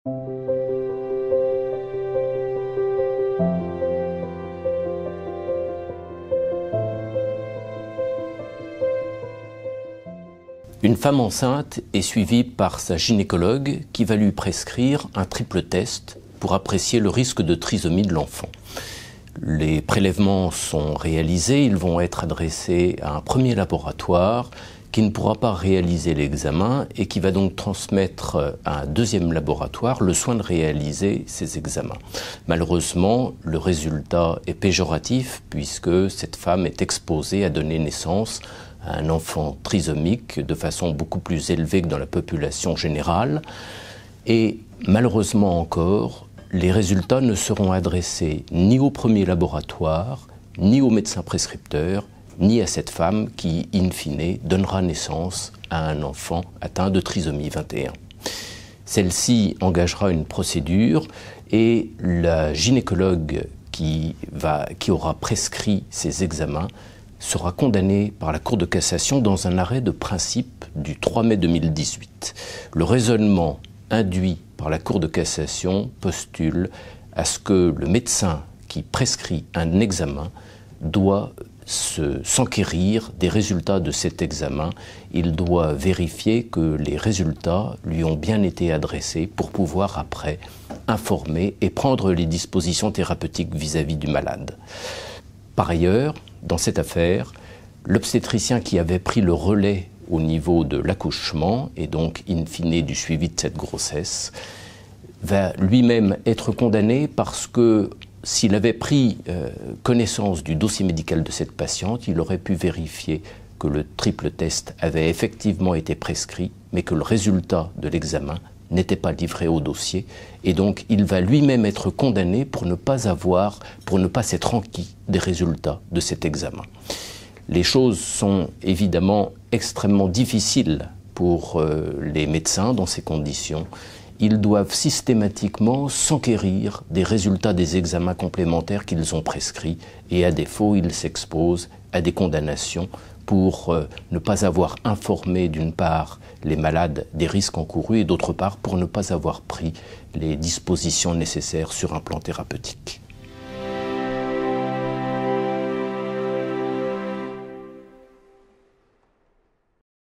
Une femme enceinte est suivie par sa gynécologue qui va lui prescrire un triple test pour apprécier le risque de trisomie de l'enfant. Les prélèvements sont réalisés, ils vont être adressés à un premier laboratoire qui ne pourra pas réaliser l'examen et qui va donc transmettre à un deuxième laboratoire le soin de réaliser ces examens. Malheureusement, le résultat est péjoratif puisque cette femme est exposée à donner naissance à un enfant trisomique de façon beaucoup plus élevée que dans la population générale. Et malheureusement encore, les résultats ne seront adressés ni au premier laboratoire, ni au médecin prescripteur, ni à cette femme qui, in fine, donnera naissance à un enfant atteint de trisomie 21. Celle-ci engagera une procédure et la gynécologue qui aura prescrit ces examens sera condamnée par la Cour de cassation dans un arrêt de principe du 3 mai 2018. Le raisonnement induit par la Cour de cassation postule à ce que le médecin qui prescrit un examen doit s'enquérir des résultats de cet examen. Il doit vérifier que les résultats lui ont bien été adressés pour pouvoir après informer et prendre les dispositions thérapeutiques vis-à-vis du malade. Par ailleurs, dans cette affaire, l'obstétricien qui avait pris le relais au niveau de l'accouchement et donc in fine du suivi de cette grossesse va lui-même être condamné parce que s'il avait pris connaissance du dossier médical de cette patiente, il aurait pu vérifier que le triple test avait effectivement été prescrit, mais que le résultat de l'examen n'était pas livré au dossier. Et donc, il va lui-même être condamné pour ne pas s'être enquis des résultats de cet examen. Les choses sont évidemment extrêmement difficiles pour les médecins dans ces conditions. Ils doivent systématiquement s'enquérir des résultats des examens complémentaires qu'ils ont prescrits et à défaut, ils s'exposent à des condamnations pour ne pas avoir informé d'une part les malades des risques encourus et d'autre part pour ne pas avoir pris les dispositions nécessaires sur un plan thérapeutique.